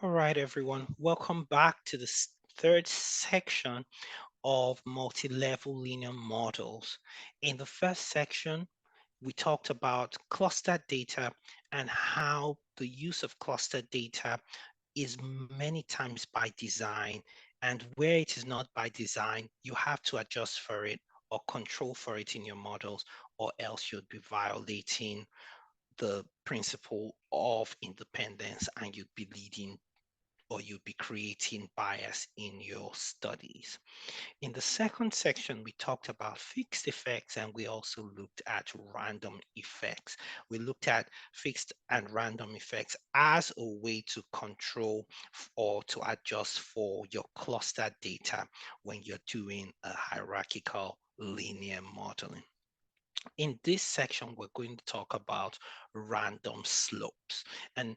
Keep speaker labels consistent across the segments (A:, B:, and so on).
A: All right, everyone. Welcome back to the third section of multi-level linear models. In the first section, we talked about cluster data and how the use of cluster data is many times by design. And where it is not by design, you have to adjust for it or control for it in your models, or else you'd be violating the principle of independence and you'd be leading or you'd be creating bias in your studies. In the second section, we talked about fixed effects and we also looked at random effects. We looked at fixed and random effects as a way to control or to adjust for your cluster data when you're doing a hierarchical linear modeling. In this section, we're going to talk about random slopes. And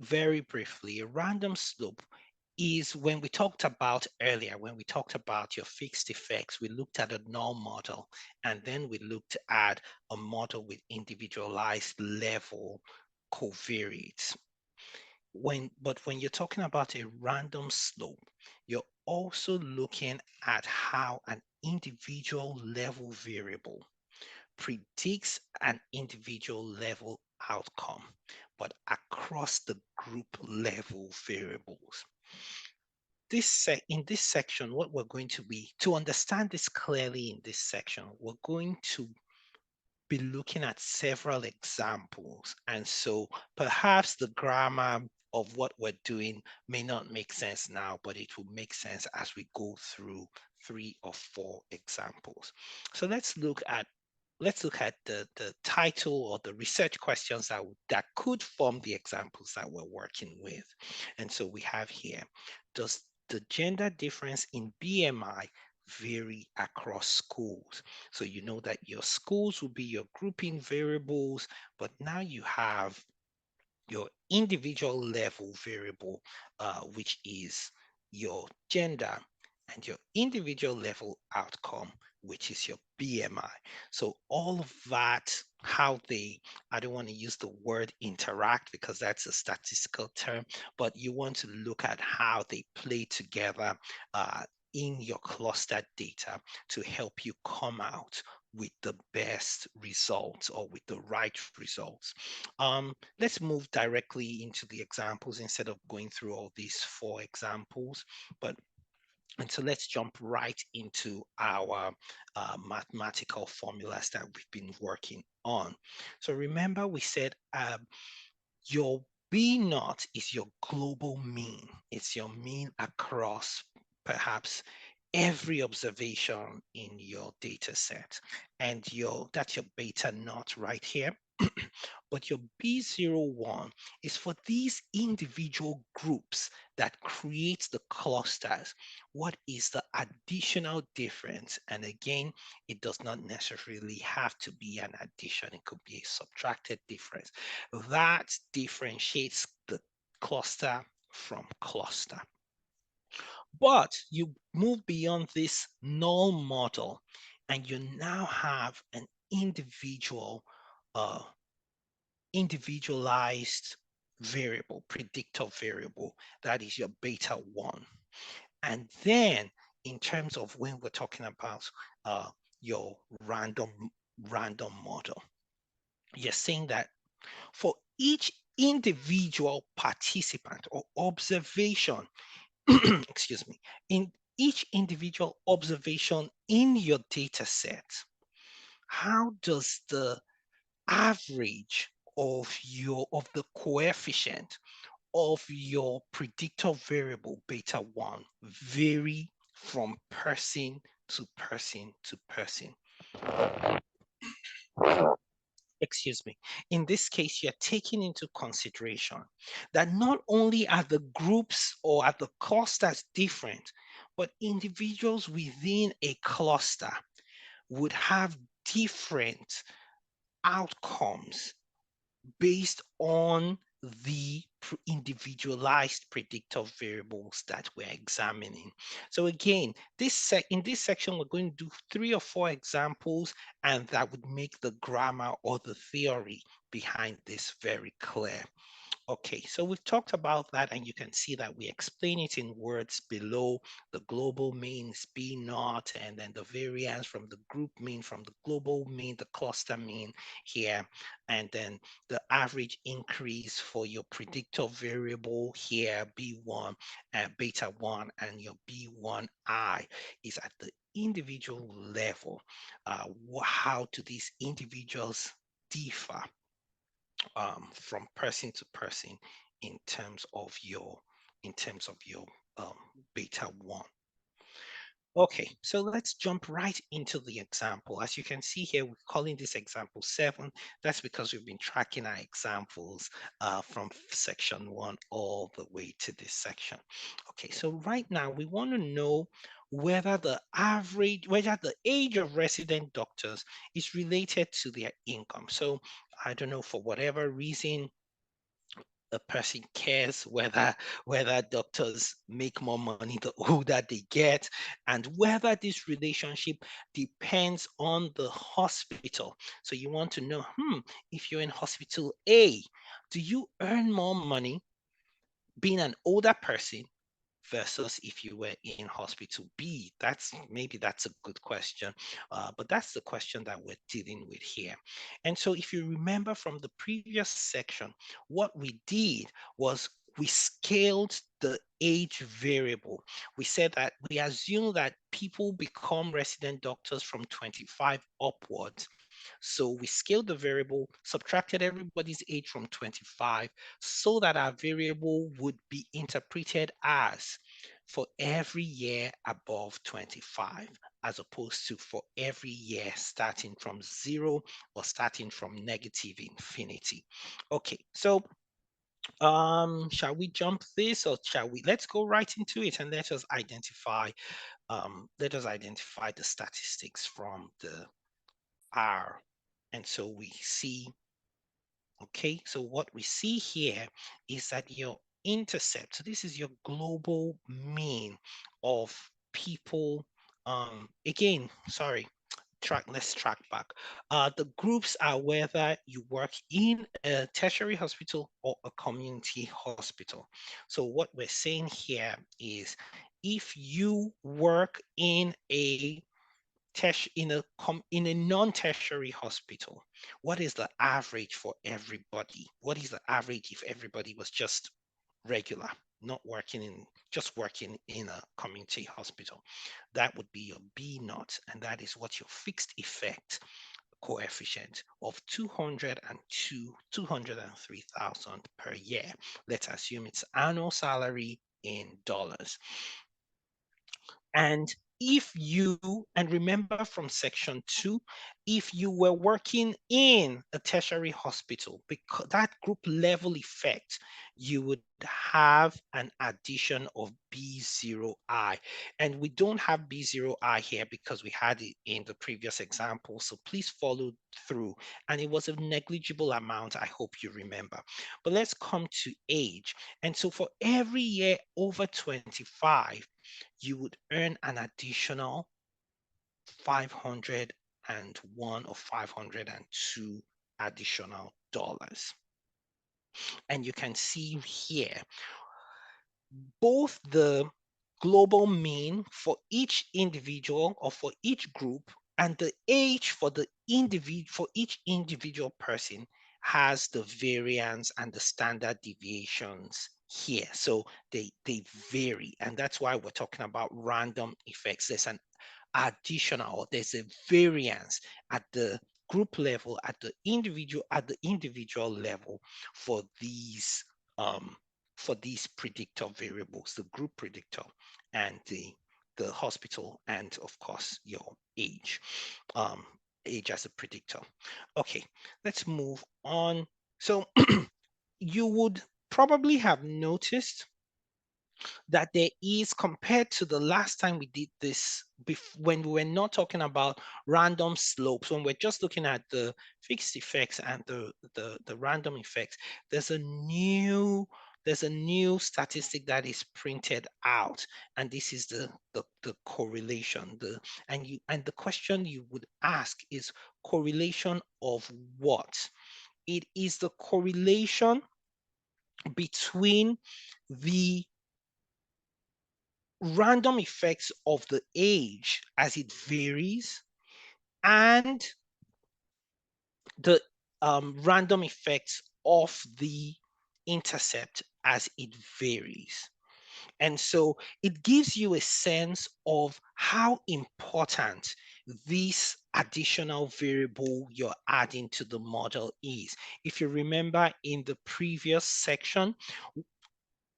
A: very briefly, a random slope is when we talked about earlier, when we talked about your fixed effects, we looked at a null model, and then we looked at a model with individualized level covariates. But when you're talking about a random slope, you're also looking at how an individual level variable predicts an individual level outcome, but across the group level variables. In this section, what we're going to be, to understand this clearly in this section, we're going to be looking at several examples. And so perhaps the grammar of what we're doing may not make sense now, but it will make sense as we go through 3 or 4 examples. So let's look at the title or the research questions that could form the examples that we're working with. And so we have here, does the gender difference in BMI vary across schools? So you know that your schools will be your grouping variables, but now you have your individual level variable, which is your gender, and your individual level outcome, which is your BMI. So all of that, how they, I don't want to use the word interact because that's a statistical term, but you want to look at how they play together in your cluster data to help you come out with the best results or with the right results. Let's move directly into the examples instead of going through all these 4 examples. And so let's jump right into our mathematical formulas that we've been working on. So remember we said your B naught is your global mean. It's your mean across perhaps every observation in your data set. And that's your beta naught right here. But your B01 is for these individual groups that create the clusters. What is the additional difference? And again, it does not necessarily have to be an addition. It could be a subtracted difference. That differentiates the cluster from cluster. But you move beyond this null model and you now have an uh, individualized variable, predictor variable, that is your beta 1. And then in terms of when we're talking about your random model, you're saying that for each individual participant or observation, excuse me, in each individual observation in your data set, how does the average of the coefficient of your predictor variable beta 1 vary from person to person to person? Excuse me. In this case, you're taking into consideration that not only are the groups or are the clusters different, but individuals within a cluster would have different outcomes based on the individualized predictor variables that we're examining. So again, in this section, we're going to do 3 or 4 examples, and that would make the grammar or the theory behind this very clear. Okay, so we've talked about that, and you can see that we explain it in words below. The global mean is B naught, and then the variance from the group mean, from the global mean, the cluster mean here, and then the average increase for your predictor variable here, B1 and beta 1, and your B1I is at the individual level. How do these individuals differ from person to person in terms of your in terms of your um, beta 1? Okay, so let's jump right into the example. As you can see here, we're calling this example 7. That's because we've been tracking our examples from section 1 all the way to this section. Okay, so right now we want to know whether the age of resident doctors is related to their income. So I don't know, for whatever reason, a person cares whether doctors make more money the older they get, and whether this relationship depends on the hospital. So you want to know, if you're in hospital A, do you earn more money being an older person versus if you were in hospital B? That's a good question, but that's the question that we're dealing with here. And so if you remember from the previous section, what we did was we scaled the age variable. We said that we assume that people become resident doctors from 25 upwards. So we scaled the variable, subtracted everybody's age from 25, so that our variable would be interpreted as for every year above 25, as opposed to for every year starting from 0 or starting from negative infinity. Okay, so shall we jump this, or shall we let's go right into it, and let us identify the statistics from the R. And so we see, okay, so what we see here is that your intercept, so this is your global mean of people. Again, sorry, let's track back. The groups are whether you work in a tertiary hospital or a community hospital. So what we're saying here is, if you work in a in a non-tertiary hospital, what is the average for everybody? What is the average if everybody was just regular, not working in just working in a community hospital? That would be your B naught, and that is what your fixed effect coefficient of 203,000 per year. Let's assume it's annual salary in dollars. And if you, and remember from section 2, if you were working in a tertiary hospital, because that group level effect, you would have an addition of B0I. And we don't have B0I here because we had it in the previous example. So please follow through. And it was a negligible amount, I hope you remember. But let's come to age. And so for every year over 25, you would earn an additional 501 or 502 additional dollars. And you can see here both the global mean for each individual or for each group, and the age for each individual person has the variance and the standard deviations here. So they vary, and that's why we're talking about random effects. There's a variance at the group level, at the individual level for these um, predictor variables, the group predictor and the hospital, and of course your age, age as a predictor. Okay, let's move on. So you would probably have noticed that there is, compared to the last time we did this, when we were not talking about random slopes, when we're just looking at the fixed effects and the random effects, there's a new statistic that is printed out, and this is the correlation. And the question you would ask is, correlation of what? It is the correlation between the random effects of the age as it varies and the random effects of the intercept as it varies. And so it gives you a sense of how important this additional variable you're adding to the model is. If you remember in the previous section,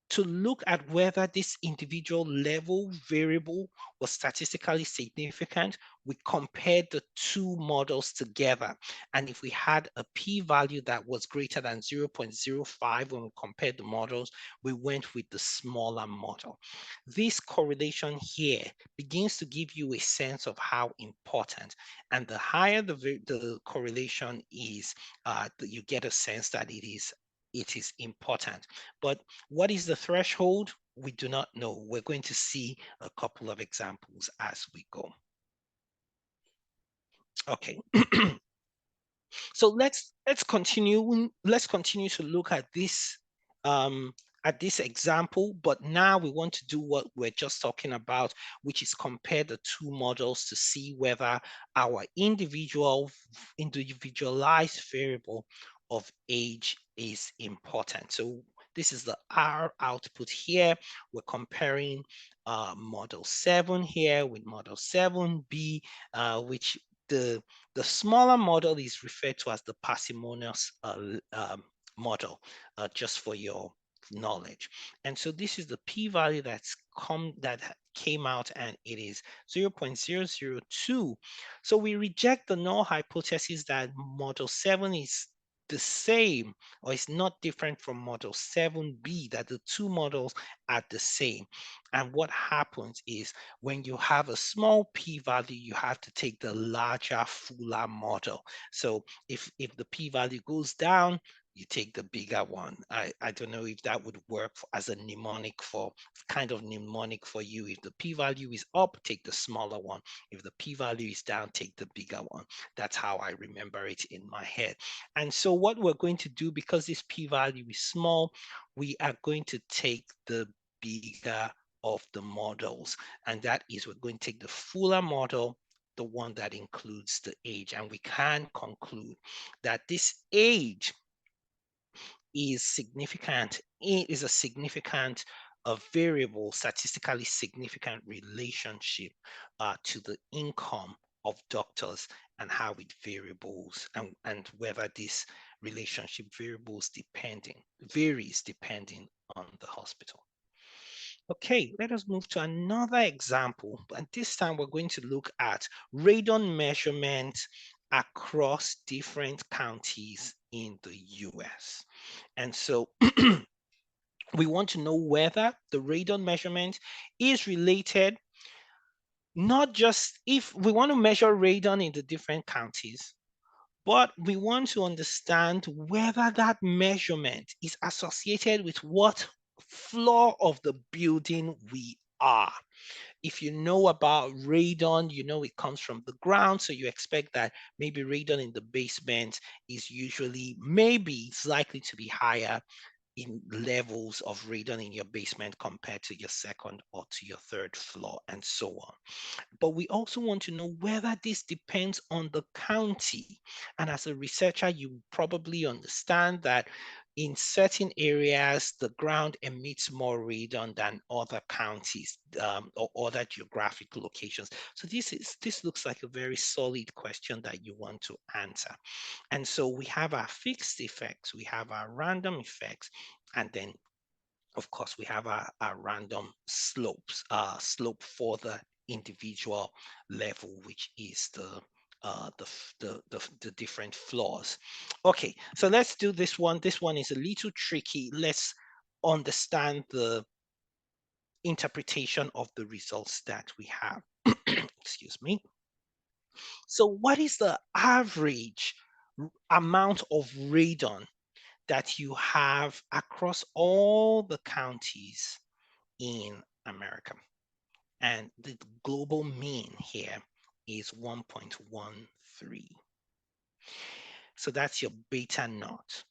A: to look at whether this individual level variable was statistically significant, we compared the two models together. And if we had a p-value that was greater than 0.05 when we compared the models, we went with the smaller model. This correlation here begins to give you a sense of how important. And the higher the correlation is, you get a sense that it is important. But what is the threshold? We do not know. We're going to see a couple of examples as we go. Okay. So let's continue. Let's continue to look um, at this example, but now we want to do what we're just talking about, which is compare the two models to see whether our individualized variable of age is important. So this is the R output here. We're comparing model 7 here with model 7B, which the smaller model is referred to as the parsimonious model, just for your knowledge. And so this is the p-value that came out, and it is 0.002. So we reject the null hypothesis that model 7 is the same or is not different from model 7B, that the two models are the same. And what happens is when you have a small p-value, you have to take the larger, fuller model. So if the p-value goes down, you take the bigger one. I don't know if that would work as a mnemonic for kind of mnemonic for you. If the p-value is up, take the smaller one. If the p-value is down, take the bigger one. That's how I remember it in my head. And so what we're going to do, because this p-value is small, we are going to take the bigger of the models. And that is, we're going to take the fuller model, the one that includes the age. And we can conclude that this age is significant. It is a significant, a variable, statistically significant relationship to the income of doctors and how it variables, and whether this relationship varies depending on the hospital. Okay, let us move to another example. And this time we're going to look at radon measurement across different counties in the US. And so we want to know whether the radon measurement is related, not just if we want to measure radon in the different counties, but we want to understand whether that measurement is associated with what floor of the building we are. If you know about radon, you know it comes from the ground. So you expect that maybe radon in the basement is usually, maybe it's likely to be higher in levels of radon in your basement compared to your second or to your third floor, and so on. But we also want to know whether this depends on the county. And as a researcher, you probably understand that in certain areas, the ground emits more radon than other counties, or other geographic locations. So this looks like a very solid question that you want to answer. And so we have our fixed effects, we have our random effects, and then of course, we have our random slope for the individual level, which is the different floors. Okay, so let's do this one. This one is a little tricky. Let's understand the interpretation of the results that we have. Excuse me. So what is the average amount of radon that you have across all the counties in America? And the global mean here is 1.13. So that's your beta naught.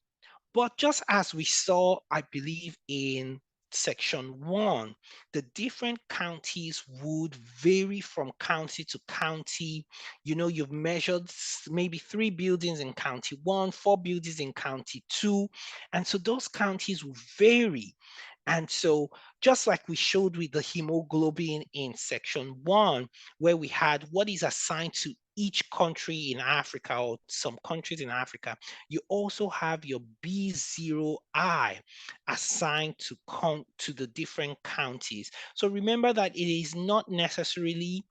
A: But just as we saw, I believe in section 1, the different counties would vary from county to county. You know, you've measured maybe 3 buildings in county 1, 4 buildings in county 2, and so those counties will vary. And so just like we showed with the hemoglobin in section 1, where we had what is assigned to each country in Africa or some countries in Africa, you also have your B0I assigned to the different counties. So remember that it is not necessarily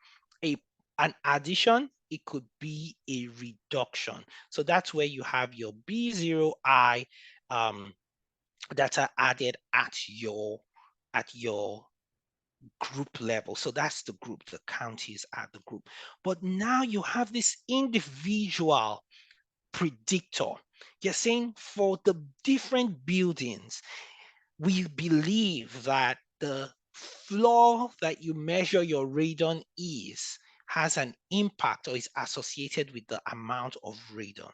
A: an addition, it could be a reduction. So that's where you have your B0I that are added at your group level. So that's the group, the counties are the group. But now you have this individual predictor. You're saying for the different buildings, we believe that the floor that you measure your radon has an impact or is associated with the amount of radon.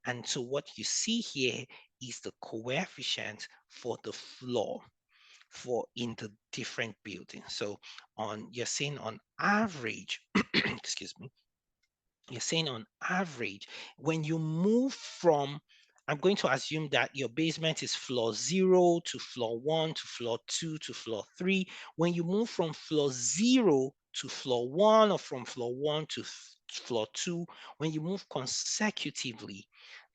A: And so what you see here is the coefficient for the floor for in the different buildings. So you're saying on average, excuse me, you're saying on average, when you move from, I'm going to assume that your basement is floor 0 to floor 1 to floor 2 to floor 3. When you move from floor 0 to floor 1 or from floor 1 to floor 2, when you move consecutively,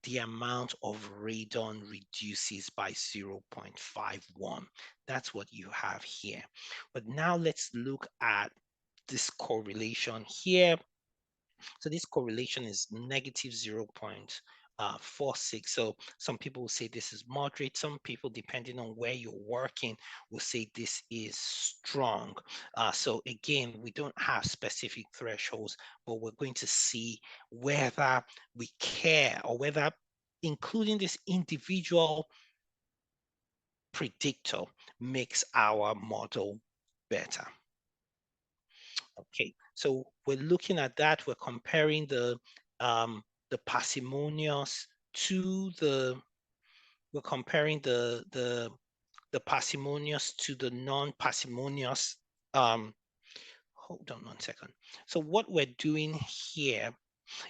A: the amount of radon reduces by 0.51. That's what you have here. But now let's look at this correlation here. So this correlation is negative 0.46. So some people will say this is moderate. Some people, depending on where you're working, will say this is strong. So again, we don't have specific thresholds, but we're going to see whether we care or whether including this individual predictor makes our model better. Okay, so we're looking at that. We're comparing the parsimonious to we're comparing the parsimonious to the non-parsimonious. Hold on 1 second. So what we're doing here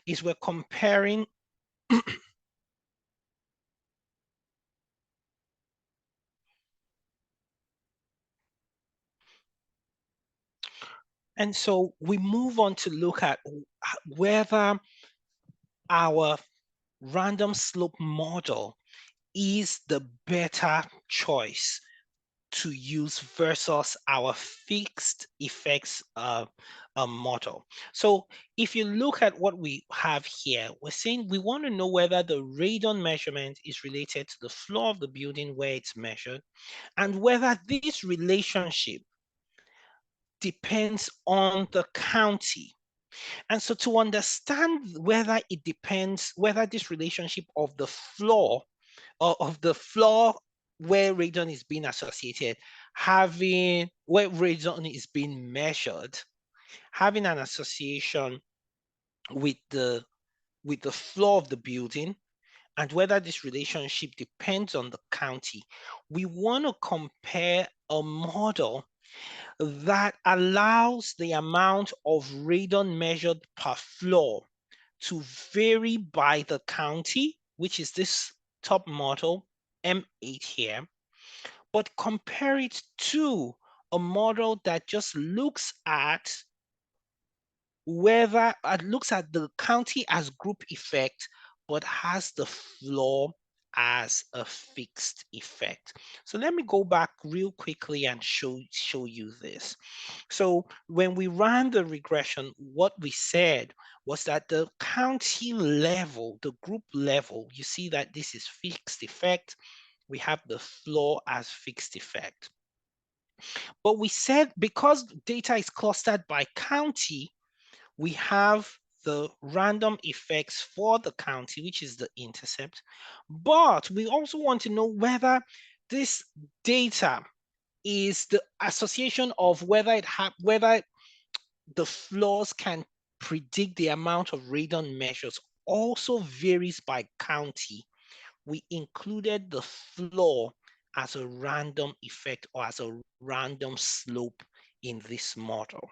A: is we're comparing and so we move on to look at whether our random slope model is the better choice to use versus our fixed effects model. So if you look at what we have here, we're saying we want to know whether the radon measurement is related to the floor of the building where it's measured, and whether this relationship depends on the county. And so to understand whether it depends, whether this relationship of the floor or of the floor where radon is being associated, having where radon is being measured, having an association with the floor of the building, and whether this relationship depends on the county, we want to compare a model that allows the amount of radon measured per floor to vary by the county, which is this top model, M8 here, but compare it to a model that just looks at whether it looks at the county as group effect, but has the floor as a fixed effect. So let me go back real quickly and show you this. So when we ran the regression, what we said was that the county level, the group level, you see that this is fixed effect. We have the floor as fixed effect. But we said because data is clustered by county, we have the random effects for the county, which is the intercept. But we also want to know whether this data is the association of whether whether the floors can predict the amount of radon measures also varies by county, we included the floor as a random effect or as a random slope in this model.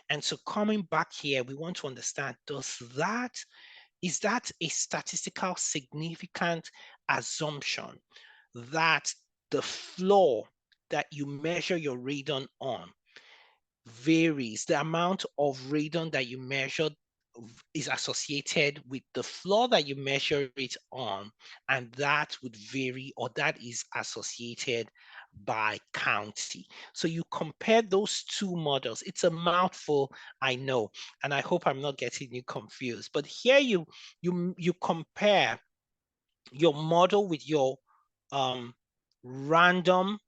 A: And so coming back here, we want to understand, is that a statistical significant assumption that the floor that you measure your radon on varies? The amount of radon that you measured is associated with the floor that you measure it on, and that would vary, or that is associated by county. So you compare those two models. It's a mouthful, I know, and I hope I'm not getting you confused. But here you compare your model with um, random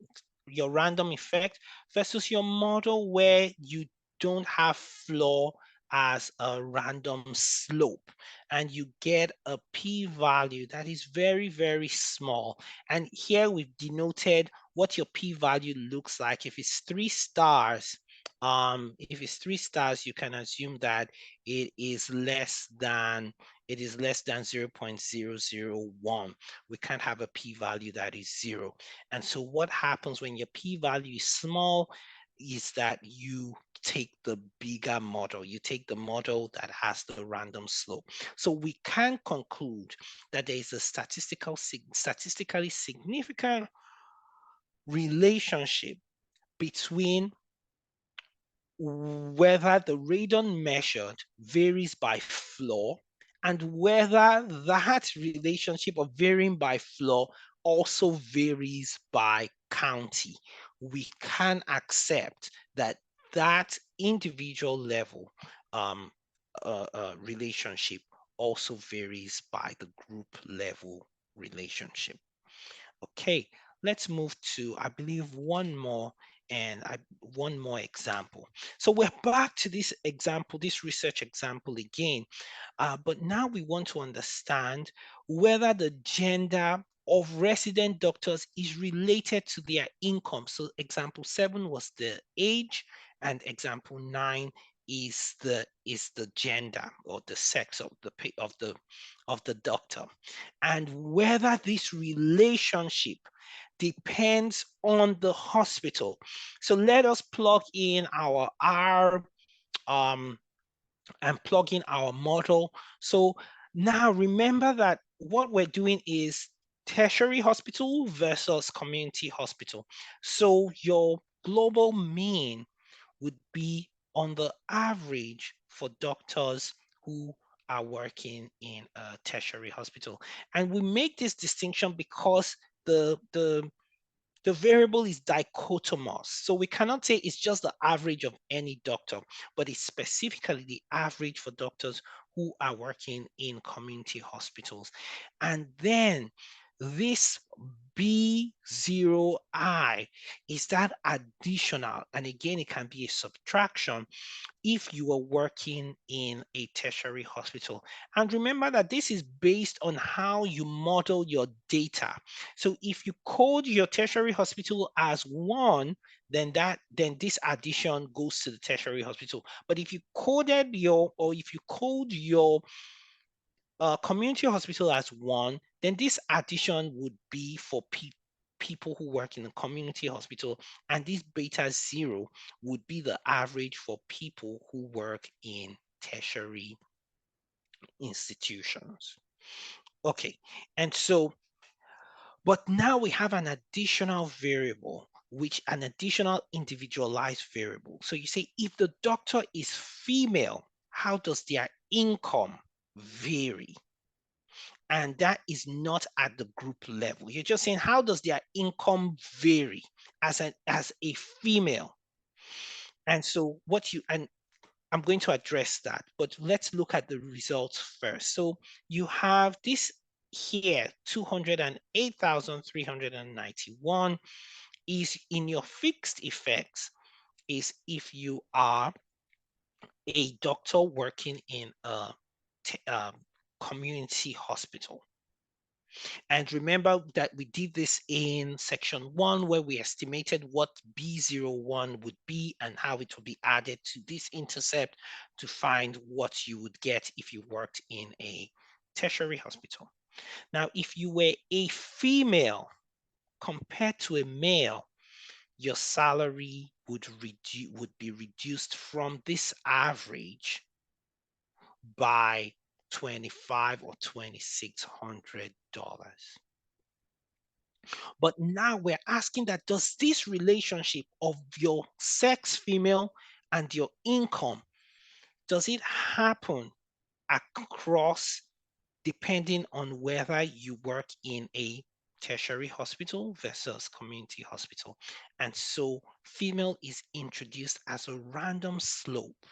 A: random effect versus your model where you don't have floor as a random slope, and you get a p-value that is very, very small. And here we've denoted what your p-value looks like. If it's 3 stars, if it's 3 stars, you can assume that it is less than 0.001. We can't have a p-value that is 0. And so what happens when your p-value is small is that you take the bigger model. You take the model that has the random slope. So we can conclude that there is a statistically significant relationship between whether the radon measured varies by floor, and whether that relationship of varying by floor also varies by county. We can accept that that individual level relationship also varies by the group level relationship. Okay, let's move to, I believe, one more example. So we're back to this example, this research example again, but now we want to understand whether the gender of resident doctors is related to their income. So example 7 was the age, and example 9 is the gender or the sex of the doctor, and whether this relationship depends on the hospital. So let us plug in our R um, and plug in our model. So now remember that what we're doing is tertiary hospital versus community hospital. So your global mean would be on the average for doctors who are working in a tertiary hospital. And we make this distinction because the variable is dichotomous. So we cannot say it's just the average of any doctor, but it's specifically the average for doctors who are working in community hospitals. And then this B0I is that additional, and again, it can be a subtraction if you are working in a tertiary hospital. And remember that this is based on how you model your data. So if you code your tertiary hospital as 1, then this addition goes to the tertiary hospital. But if you if you code your community hospital as 1, then this addition would be for people who work in a community hospital, and this beta 0 would be the average for people who work in tertiary institutions. Okay, and so, but now we have an additional variable, which an additional individualized variable. So you say, if the doctor is female, how does their income vary? And that is not at the group level. You're just saying, how does their income vary as a female? And so and I'm going to address that, but let's look at the results first. So you have this here, 208,391 is in your fixed effects, is if you are a doctor working in a community hospital. And remember that we did this in section 1, where we estimated what B01 would be and how it would be added to this intercept to find what you would get if you worked in a tertiary hospital. Now, if you were a female compared to a male, your salary would be reduced from this average by 25 or $2,600. But now we're asking that does this relationship of your sex female and your income, does it happen across depending on whether you work in a tertiary hospital versus community hospital? And so female is introduced as a random slope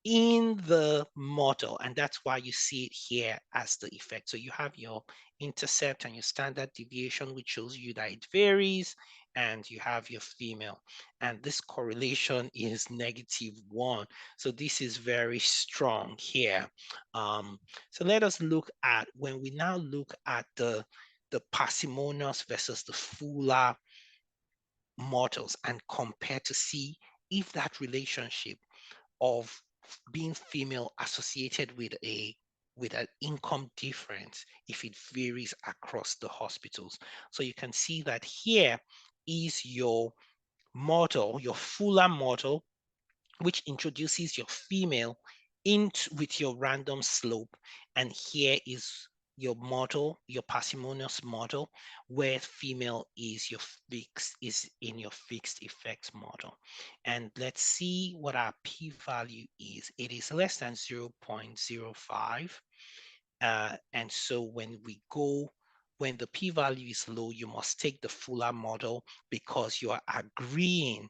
A: in the model, and that's why you see it here as the effect. So you have your intercept and your standard deviation, which shows you that it varies, and you have your female, and this correlation is -1. So this is very strong here. So let us look at, when we now look at the parsimonious versus the fuller models and compare to see if that relationship of being female associated with an income difference, if it varies across the hospitals. So you can see that here is your model, your fuller model, which introduces your female into with your random slope. And here is your model, your parsimonious model, where female is your fixed, is in your fixed effects model. And let's see what our p-value is. It is less than 0.05. And so when the p-value is low, you must take the fuller model, because you are agreeing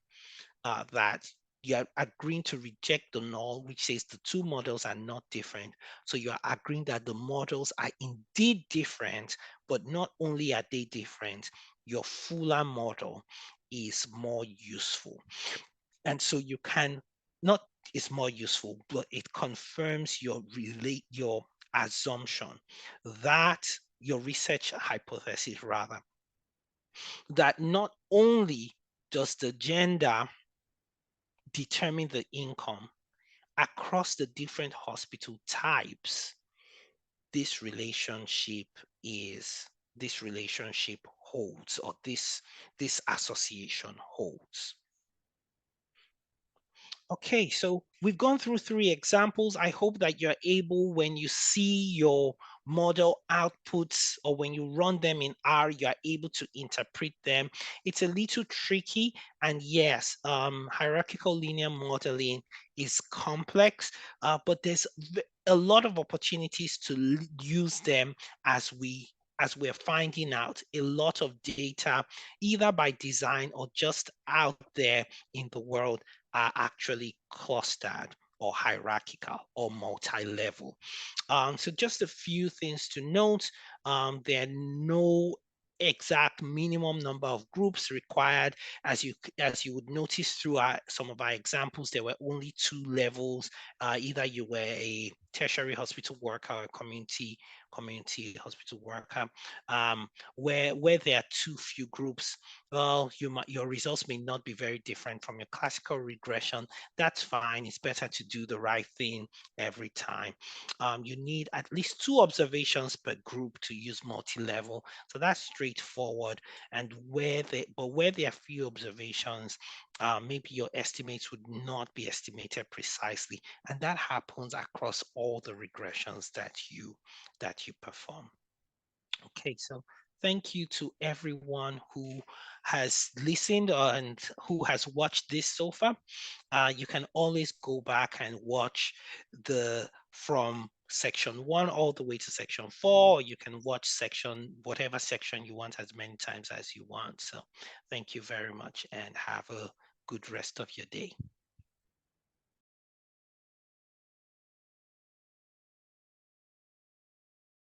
A: that you're agreeing to reject the null, which says the two models are not different. So you are agreeing that the models are indeed different, but not only are they different, your fuller model is more useful. And so you can not is more useful, but it confirms your assumption that your research hypothesis rather, that not only does the gender determine the income across the different hospital types, this relationship this relationship holds, or this association holds. Okay, so we've gone through 3 examples. I hope that you're able, when you see your model outputs or when you run them in R, you're able to interpret them. It's a little tricky. And yes, hierarchical linear modeling is complex, but there's a lot of opportunities to use them as we're finding out a lot of data, either by design or just out there in the world, are actually clustered or hierarchical or multi-level. So just a few things to note. There are no exact minimum number of groups required. As you would notice through some of our examples, there were only 2 levels. Either you were a tertiary hospital worker or a community hospital worker. Where there are too few groups, well, your results may not be very different from your classical regression. That's fine. It's better to do the right thing every time. You need at least 2 observations per group to use multi-level. So that's straightforward. And where there are few observations, maybe your estimates would not be estimated precisely. And that happens across all the regressions that you perform. Okay, so thank you to everyone who has listened and who has watched this so far. You can always go back and watch from section 1 all the way to section 4. Or you can watch whatever section you want, as many times as you want. So thank you very much and have a good rest of your day.